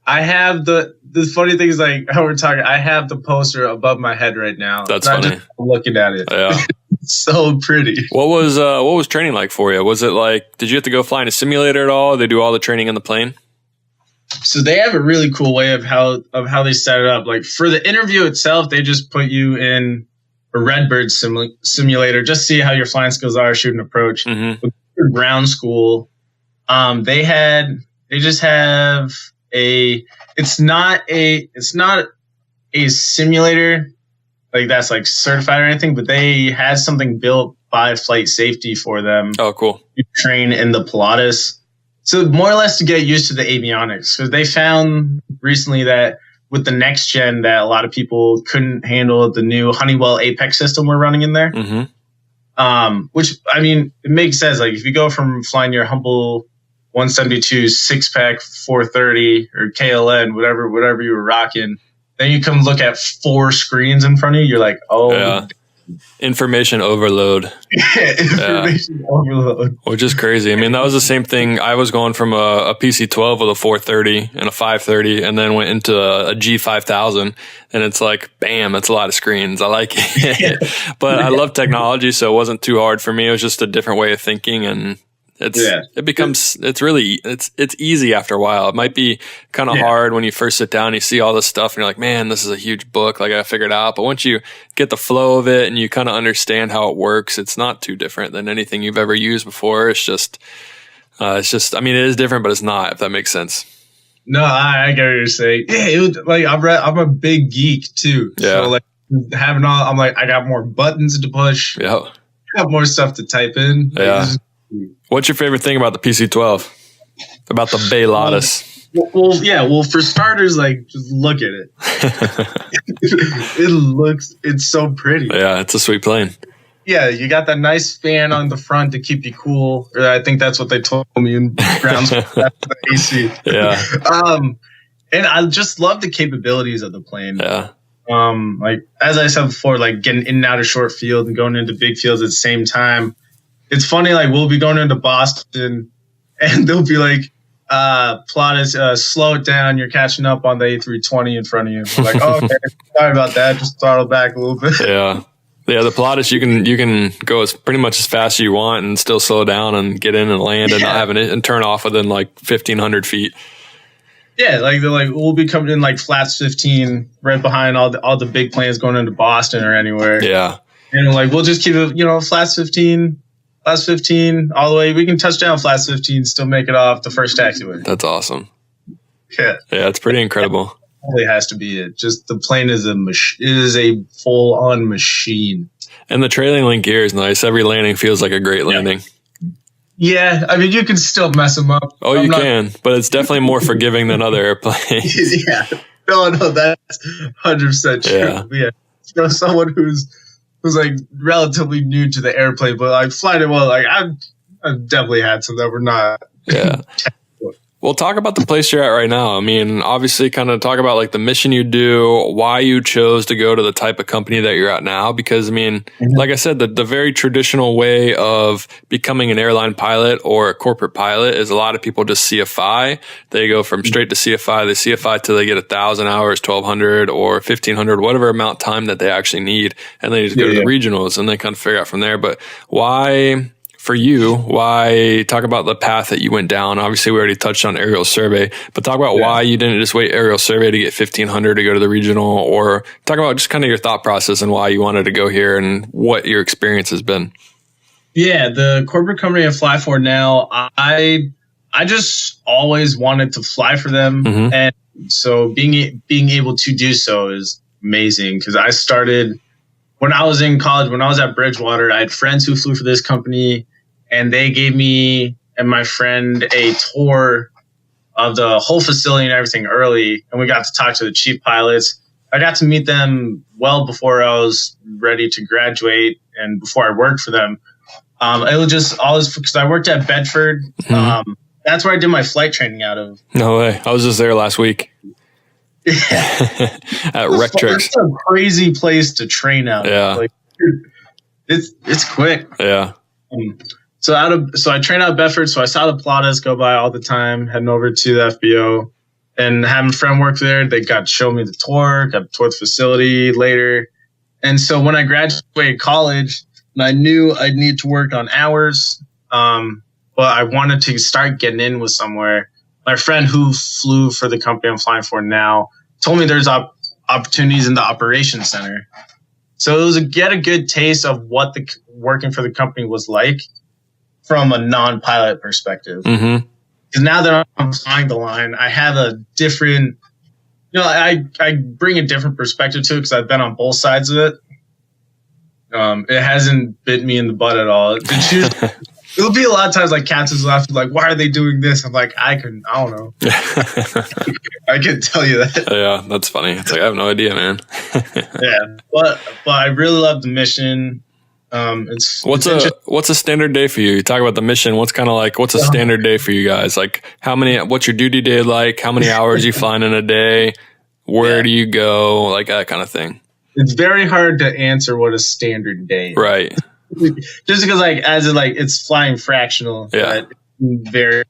I have the funny thing is like how we're talking. I have the poster above my head right now. That's funny. Just looking at it. Yeah, it's so pretty. What was training like for you? Was it like did you have to go fly in a simulator at all? They do all the training in the plane. So they have a really cool way of how they set it up. Like for the interview itself, they just put you in a Redbird simulator, just see how your flying skills are, shoot and approach. Mm-hmm. With ground school, they just have it's not a simulator like that's like certified or anything, but they had something built by flight safety for them. Oh, cool. To train in the Pilatus. So more or less to get used to the avionics, because they found recently that with the next gen that a lot of people couldn't handle the new Honeywell Apex system we're running in there. Mm-hmm. Which, I mean, it makes sense. Like if you go from flying your humble 172 6-pack 430 or KLN, whatever you were rocking, then you come look at 4 screens in front of you. You're like, oh, yeah. information overload. Information overload. Which is crazy. I mean, that was the same thing. I was going from a PC-12 with a 430 and a 530 and then went into a G5000, and it's like, bam, that's a lot of screens. I like it. But I love technology, so it wasn't too hard for me. It was just a different way of thinking, and it's easy after a while. It might be kind of hard when you first sit down, you see all this stuff and you're like, man, this is a huge book. Like, I gotta figure it out. But once you get the flow of it and you kind of understand how it works, it's not too different than anything you've ever used before. It's just, I mean, it is different, but it's not, if that makes sense. No, I get what you're saying. Yeah, it was, like, I'm a big geek too. Yeah. So like I'm like, I got more buttons to push. Yeah. I got more stuff to type in. Yeah. What's your favorite thing about the PC-12? About the Bay Lotus? Well, for starters, like, just look at it. It's so pretty. Yeah, it's a sweet plane. Yeah, you got that nice fan on the front to keep you cool. Or I think that's what they told me in ground school. That's the AC. Yeah. And I just love the capabilities of the plane. Yeah. Like, as I said before, like getting in and out of short field and going into big fields at the same time. It's funny, like, we'll be going into Boston and they'll be like, plot is slow it down. You're catching up on the A320 in front of you. I'm like, oh, okay, sorry about that. Just throttle back a little bit. Yeah. Yeah, the Pilatus, you can go as pretty much as fast as you want and still slow down and get in and land and not having it and turn off within like 1,500 feet. Yeah, like they're like, we'll be coming in like flats 15 right behind all the big planes going into Boston or anywhere. Yeah. And we're like, we'll just keep it, flats 15 all the way. We can touch down flats 15, still make it off the first taxiway. That's awesome. Yeah. Yeah, it's pretty incredible. Probably has to be it. Just the plane is a full-on machine. And the trailing link gear is nice. Every landing feels like a great landing. Yeah, I mean, you can still mess them up. Oh, you can, but it's definitely more forgiving than other airplanes. Yeah. No, that's 100% true. Yeah. Someone who's like relatively new to the airplane, but like flying it well, like I've definitely had some that were not. Yeah. Well, talk about the place you're at right now. I mean, obviously kind of talk about like the mission you do, why you chose to go to the type of company that you're at now. Because I mean, like I said, the very traditional way of becoming an airline pilot or a corporate pilot is a lot of people just CFI. They go from straight to CFI. They CFI till they get 1,000 hours, 1,200 or 1,500, whatever amount of time that they actually need. And they just go to the regionals and they kind of figure out from there. But why... For you, why talk about the path that you went down? Obviously, we already touched on aerial survey, but talk about why you didn't just wait aerial survey to get 1,500 to go to the regional, or talk about just kind of your thought process and why you wanted to go here and what your experience has been. Yeah, the corporate company I fly for now, I just always wanted to fly for them, and so being able to do so is amazing because I started when I was in college. When I was at Bridgewater, I had friends who flew for this company. And they gave me and my friend a tour of the whole facility and everything early. And we got to talk to the chief pilots. I got to meet them well before I was ready to graduate and before I worked for them. It was just always because I worked at Bedford. That's where I did my flight training out of. No way. I was just there last week. Yeah. At Rectrix. It's a crazy place to train out of. Yeah. Like, it's quick. Yeah. So I trained out of Bedford, so I saw the Pilatus go by all the time, heading over to the FBO and having a friend work there. They got to show me the tour, got to tour the facility later. And so when I graduated college, I knew I'd need to work on hours, but I wanted to start getting in with somewhere. My friend who flew for the company I'm flying for now told me there's opportunities in the operations center. So it was get a good taste of what the working for the company was like from a non-pilot perspective. Because now that I'm flying the line, I have a different, I bring a different perspective to it because I've been on both sides of it. It hasn't bit me in the butt at all. It'll be a lot of times like captains will have to like, why are they doing this? I'm like, I don't know. I can tell you that. Yeah, that's funny. It's like, I have no idea, man. Yeah, but I really love the mission. What's a standard day for you? You talk about the mission. What's a standard day for you guys? Like what's your duty day like? How many hours you flying in a day? Where do you go? Like that kind of thing. it's very hard to answer what a standard day is. Right. Just because it's flying fractional. Yeah. Very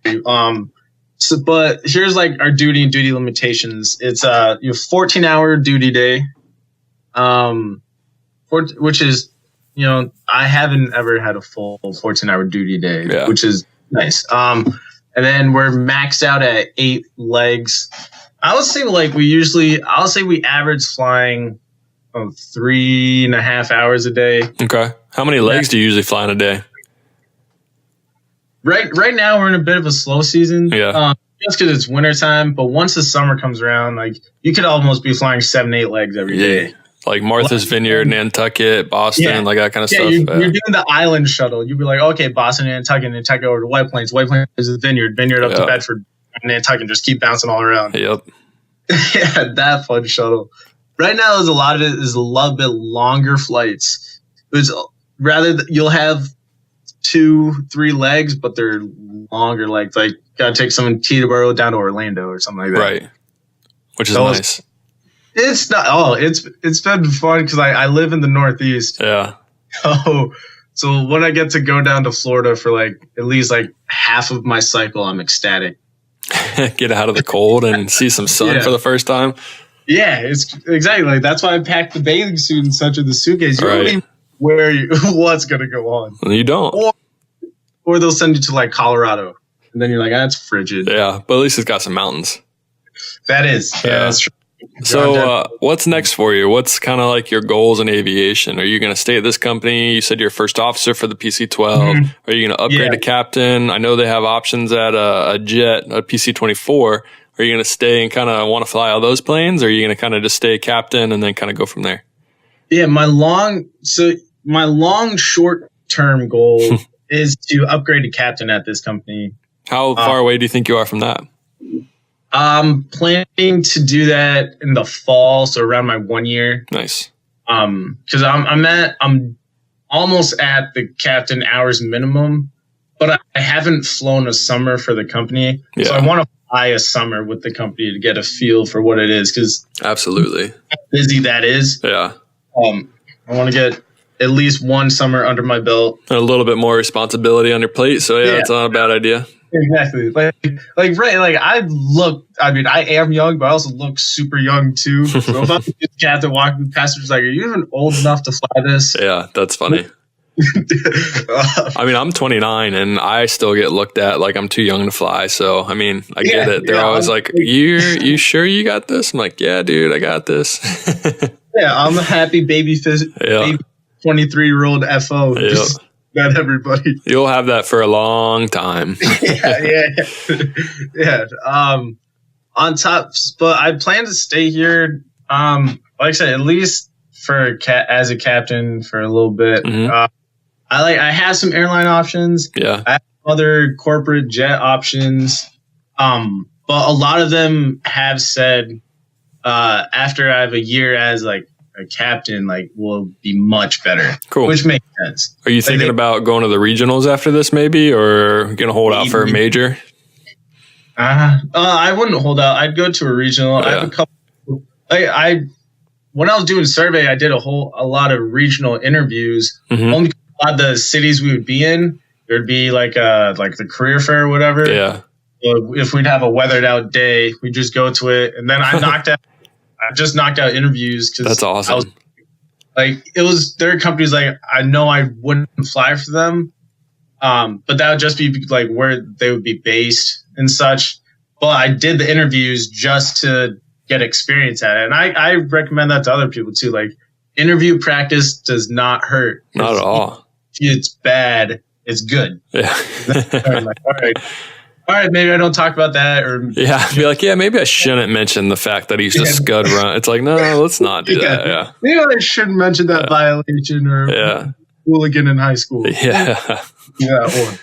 but here's like our duty and duty limitations. It's 14-hour duty day. Which is, I haven't ever had a full 14-hour duty day, which is nice. And then we're maxed out at 8 legs. I would say we average flying 3.5 hours a day. Okay. How many legs do you usually fly in a day? Right now we're in a bit of a slow season. Yeah. Just because it's wintertime, but once the summer comes around, like you could almost be flying 7-8 legs every day. Like Martha's Vineyard, Nantucket, Boston, like that kind of stuff. You're doing the island shuttle. You'd be like, okay, Boston, Nantucket over to White Plains is the Vineyard up to Bedford, Nantucket, just keep bouncing all around. Yep. Yeah, that fun shuttle. Right now, a lot of it is a little bit longer flights. You'll have 2-3 legs, but they're longer. Like gotta take someone Teterboro down to Orlando or something like that. Right. Which is nice. It's not. Oh, it's been fun because I live in the Northeast. Yeah. So when I get to go down to Florida for at least half of my cycle, I'm ecstatic. Get out of the cold and see some sun for the first time. Yeah, it's exactly that's why I packed the bathing suit and such in the suitcase. You don't even what's gonna go on. You don't. Or they'll send you to Colorado, and then you're like, that's frigid. Yeah, but at least it's got some mountains. That is. Yeah, that's true. So what's next for you? What's kind of like your goals in aviation? Are you going to stay at this company? You said you're first officer for the PC-12. Mm-hmm. Are you going to upgrade to captain? I know they have options at a jet, a PC-24. Are you going to stay and kind of want to fly all those planes? Or are you going to kind of just stay captain and then kind of go from there? Yeah, my long short-term goal is to upgrade to captain at this company. How far away do you think you are from that? I'm planning to do that in the fall, so around my 1 year. Nice. Because I'm almost at the captain hours minimum, but I haven't flown a summer for the company, so I want to fly a summer with the company to get a feel for what it is. Because absolutely, how busy that is. Yeah. I want to get at least one summer under my belt, and a little bit more responsibility on your plate. So it's not a bad idea. Exactly. Right. I am young, but I also look super young too. So if I'm just captain walking past, just are you even old enough to fly this? Yeah, that's funny. I'm 29 and I still get looked at like I'm too young to fly. So, I get it. They're always like, you sure you got this? I'm like, yeah, dude, I got this. Yeah, I'm a happy baby 23-year-old FO. Yeah. Just not everybody. You'll have that for a long time. Yeah. On top, but I plan to stay here. Like I said, at least as a captain for a little bit. Mm-hmm. I have some airline options. Yeah. I have other corporate jet options. But a lot of them have said after I have a year as a captain, will be much better. Cool. Which makes sense. Are you thinking about going to the regionals after this maybe, or going to hold out for a major? I wouldn't hold out. I'd go to a regional. I have a couple. When I was doing survey, I did a lot of regional interviews. Mm-hmm. Only a lot of the cities we would be in, there'd be the career fair or whatever. Yeah. So if we'd have a weathered out day, we'd just go to it, and then I just knocked out interviews because that's awesome. There are companies I know I wouldn't fly for them, but that would just be where they would be based and such. But I did the interviews just to get experience at it, and I recommend that to other people too. Interview practice does not hurt. Not at all. If it's bad, it's good. Yeah. All right, maybe I don't talk about that. Or be maybe I shouldn't mention the fact that he used to scud run. It's no, let's not do that. Yeah. Maybe I shouldn't mention that violation or hooligan in high school. Yeah. Yeah.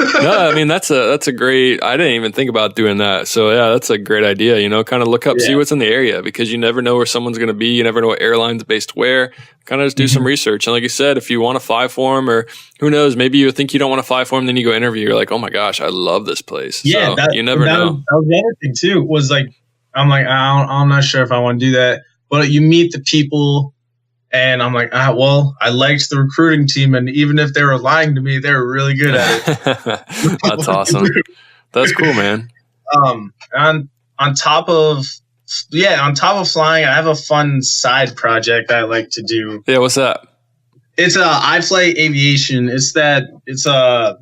No, that's a great. I didn't even think about doing that. So that's a great idea. Kind of look up, see what's in the area, because you never know where someone's going to be. You never know what airline's based where. Kind of just do some research. And like you said, if you want to fly for them, or who knows, maybe you think you don't want to fly for them, then you go interview. You're like, oh my gosh, I love this place. Yeah, so you never know. That was the other thing too. I'm not sure if I want to do that, but you meet the people And I'm like, well, I liked the recruiting team, and even if they were lying to me, they were really good at it. That's awesome. That's cool, man. On top of flying, I have a fun side project I like to do. Yeah, what's that? It's iFlight Aviation. It's a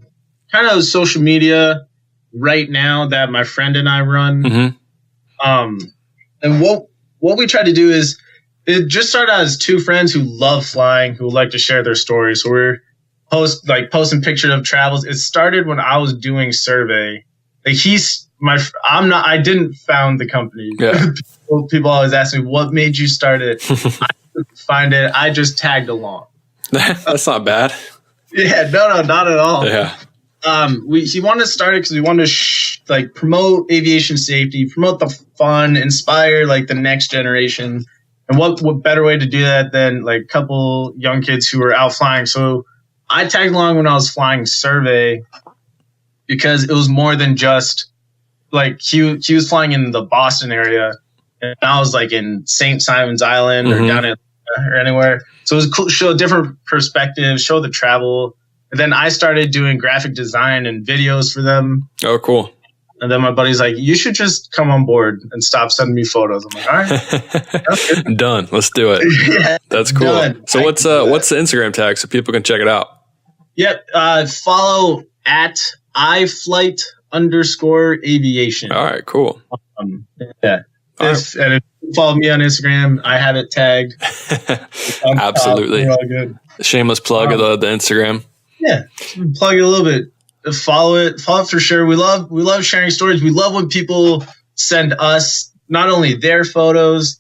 kind of social media right now that my friend and I run. Mm-hmm. And what we try to do is, it just started out as two friends who love flying, who like to share their stories. So we're posting pictures of travels. It started when I was doing survey. Like I didn't found the company. Yeah. People always ask me, what made you start it? I couldn't find it. I just tagged along. That's not bad. Yeah, no, not at all. Yeah. He wanted to start it because we wanted to promote aviation safety, promote the fun, inspire like the next generation. And what better way to do that than like a couple young kids who were out flying? So I tagged along when I was flying survey because it was more than just like he was flying in the Boston area, and I was like in St. Simon's Island or down in or anywhere. So it was cool, show a different perspective, show the travel. And then I started doing graphic design and videos for them. Oh, cool. And then my buddy's like, you should just come on board and stop sending me photos. I'm like, all right. Done. Let's do it. Yeah, that's cool. Done. So what's the Instagram tag so people can check it out? Yep. Follow at iFlight_aviation. All right, cool. Yeah. If you follow me on Instagram, I have it tagged. Absolutely. We're all good. Shameless plug of the Instagram. Yeah. Plug it a little bit. Follow it for sure. We love sharing stories. We love when people send us not only their photos,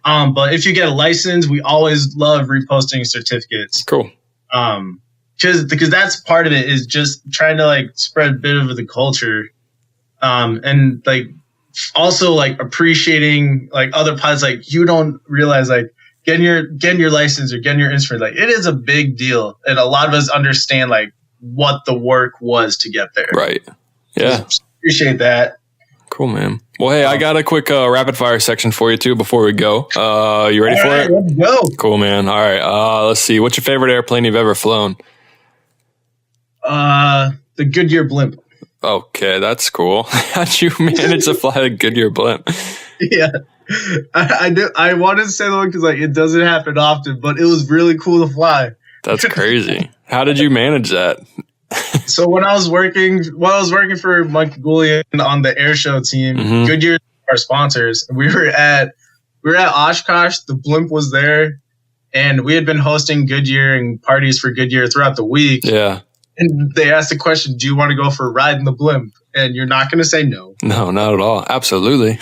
but if you get a license, we always love reposting certificates. Cool. Because that's part of it, is just trying to like spread a bit of the culture, and like also like appreciating like other pilots. Like you don't realize like getting your license or getting your instrument, like it is a big deal, and a lot of us understand like what the work was to get there. Right. Yeah. Just appreciate that. Cool, man. Well, hey, I got a quick rapid fire section for you too before we go. You ready for it? Let's go. Cool, man. All right. Let's see. What's your favorite airplane you've ever flown? The Goodyear blimp. Okay, that's cool. How'd you manage to fly a Goodyear blimp? Yeah. I wanted to say the one because like it doesn't happen often, but it was really cool to fly. That's crazy. How did you manage that? So when I was working for Mike Goulian on the air show team, Goodyear, our sponsors, we were at Oshkosh. The blimp was there, and we had been hosting Goodyear and parties for Goodyear throughout the week. Yeah. And they asked the question, "Do you want to go for a ride in the blimp?" And you're not going to say no. No, not at all. Absolutely.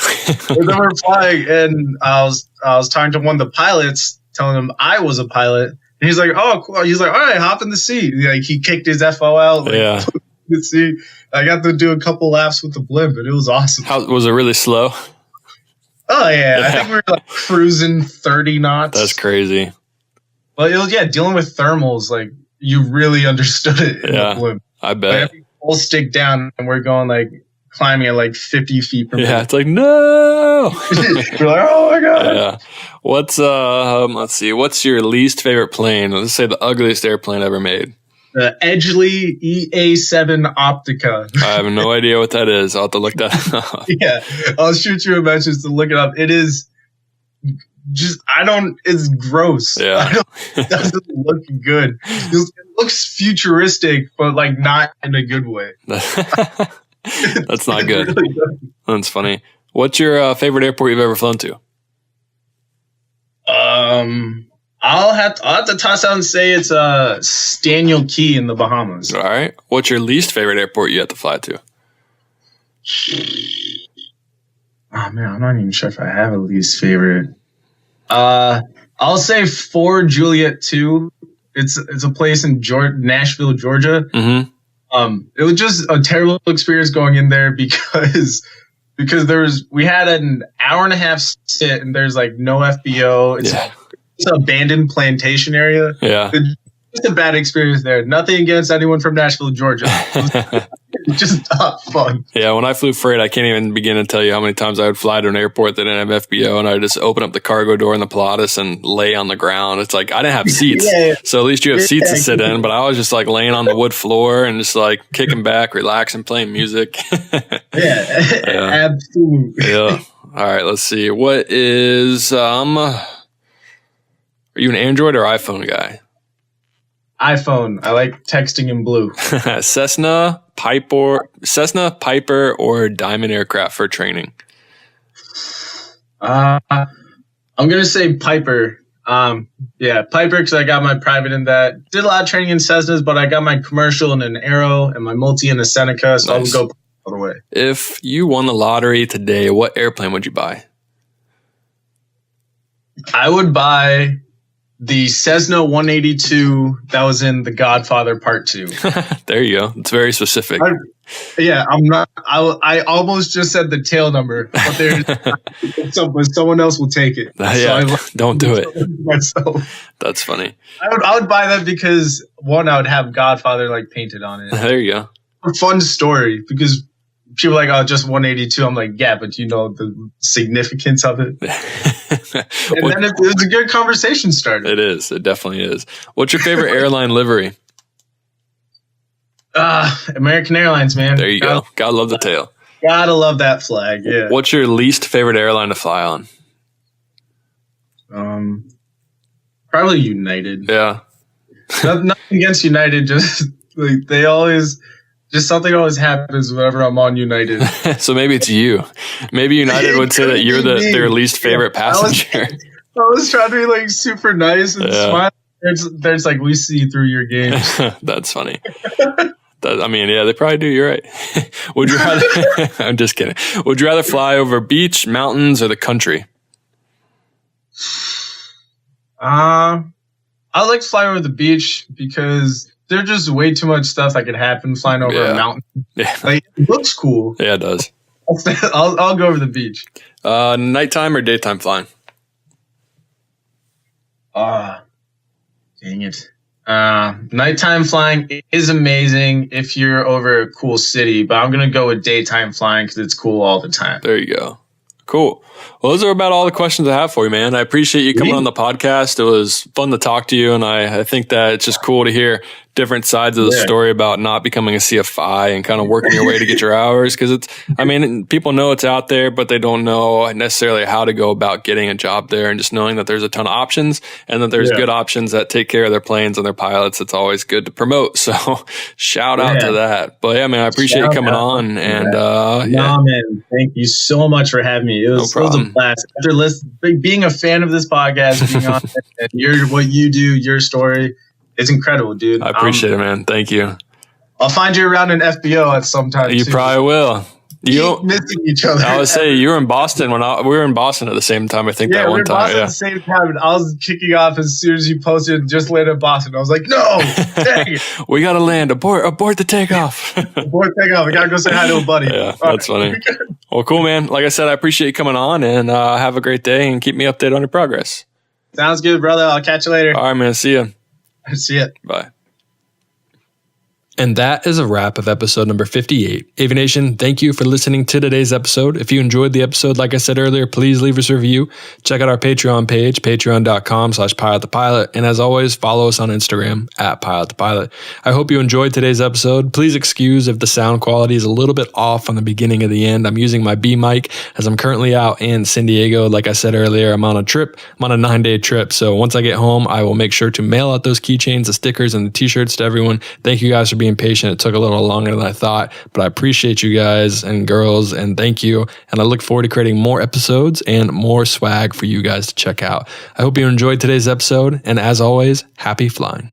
We were flying, and I was talking to one of the pilots, telling him I was a pilot. And he's like, "Oh, cool." He's like, "All right, hop in the seat." Like he kicked his FO out. Like, yeah. The seat. I got to do a couple laps with the blimp, and it was awesome. How was it? Really slow? Oh yeah. I think we were like cruising 30 knots. That's crazy. But it was dealing with thermals. Like you really understood it in the blimp. I bet. Like, full stick down, and we're going like climbing at like 50 feet per minute. Yeah, it's like no. You're like, oh my god. Yeah. What's let's see. What's your least favorite plane? Let's say the ugliest airplane ever made. The Edgley EA7 Optica. I have no idea what that is. I'll have to look that up. Yeah, I'll shoot you a message to look it up. It is just it's gross. Yeah. It doesn't look good. It looks futuristic, but like not in a good way. That's not good. Really good. That's funny. What's your favorite airport you've ever flown to? I'll have to toss out and say it's Staniel Key in the Bahamas. All right. What's your least favorite airport you have to fly to? Oh man, I'm not even sure if I have a least favorite. I'll say Fort Juliet 2. It's a place in Nashville, Georgia. Mm-hmm. It was just a terrible experience going in there because we had an hour and a half sit and there's like no FBO. It's an abandoned plantation area. Yeah. The just a bad experience there. Nothing against anyone from Nashville, Georgia. It's just not fun. Yeah, when I flew freight, I can't even begin to tell you how many times I would fly to an airport that didn't have FBO, and I would just open up the cargo door in the Pilatus and lay on the ground. It's like I didn't have seats, so at least you have seats to sit in. But I was just like laying on the wood floor and just like kicking back, relaxing, playing music. Absolutely. Yeah. All right, let's see. What is are you an Android or iPhone guy? iPhone. I like texting in blue. Cessna, Piper, or Diamond aircraft for training? I'm gonna say Piper. Piper, because I got my private in that. Did a lot of training in Cessnas, but I got my commercial in an Aero and my multi in a Seneca, so nice. I would go all the way. If you won the lottery today, what airplane would you buy? I would buy the Cessna 182 that was in The Godfather Part 2. There you go. It's very specific. I'm not. I almost just said the tail number, but someone else will take it. Don't do it. Myself. That's funny. I would buy that because one, I would have Godfather like painted on it. There you go. A fun story because people are like, oh, just 182. I'm like, yeah, but you know the significance of it. And then it was a good conversation starter. It is. It definitely is. What's your favorite airline livery? American Airlines, man. There you go. Gotta love the tail. Gotta love that flag. Yeah. What's your least favorite airline to fly on? Probably United. Yeah. Nothing against United. Just like they always. Just something always happens whenever I'm on United. So maybe it's you. Maybe United would say that you're their least favorite passenger. I was trying to be like super nice and smile. There's like, we see through your games. That's funny. They probably do. You're right. Would you rather? I'm just kidding. Would you rather fly over beach, mountains, or the country? I like to fly over the beach because there's just way too much stuff that could happen flying over a mountain. Yeah. Like, it looks cool. Yeah, it does. I'll go over the beach. Nighttime or daytime flying? Dang it. Nighttime flying is amazing if you're over a cool city, but I'm going to go with daytime flying because it's cool all the time. There you go. Cool. Well, those are about all the questions I have for you, man. I appreciate you coming on the podcast. It was fun to talk to you, and I think that it's just cool to hear different sides of the story about not becoming a CFI and kind of working your way to get your hours. Because people know it's out there, but they don't know necessarily how to go about getting a job there. And just knowing that there's a ton of options and that there's good options that take care of their planes and their pilots, it's always good to promote. So shout out to that. But yeah, man, I appreciate you coming on. And man, thank you so much for having me. It was a blast. After being a fan of this podcast, being on it, and what you do, your story. It's incredible, dude. I appreciate it, man. Thank you. I'll find you around in FBO at some time. You probably will. You missing each other. I would say you were in Boston we were in Boston at the same time. I think that one time. At the same time. And I was kicking off as soon as you posted. Just landed in Boston. I was like, no, dang it. We got to land. Abort the takeoff. Abort takeoff. I got to go say hi to a buddy. Yeah, that's funny. Well, cool, man. Like I said, I appreciate you coming on, and have a great day, and keep me updated on your progress. Sounds good, brother. I'll catch you later. All right, man. See ya. See it. Bye. And that is a wrap of episode number 58. Aviation, thank you for listening to today's episode. If you enjoyed the episode, like I said earlier, please leave us a review. Check out our Patreon page, patreon.com/pilotthepilot. And as always, follow us on Instagram @pilotthepilot. I hope you enjoyed today's episode. Please excuse if the sound quality is a little bit off on the beginning of the end. I'm using my B mic as I'm currently out in San Diego. Like I said earlier, I'm on a trip. I'm on a 9-day trip. So once I get home, I will make sure to mail out those keychains, the stickers, and the t-shirts to everyone. Thank you guys for being patient. It took a little longer than I thought, but I appreciate you guys and girls, and thank you. And I look forward to creating more episodes and more swag for you guys to check out. I hope you enjoyed today's episode, and as always, happy flying.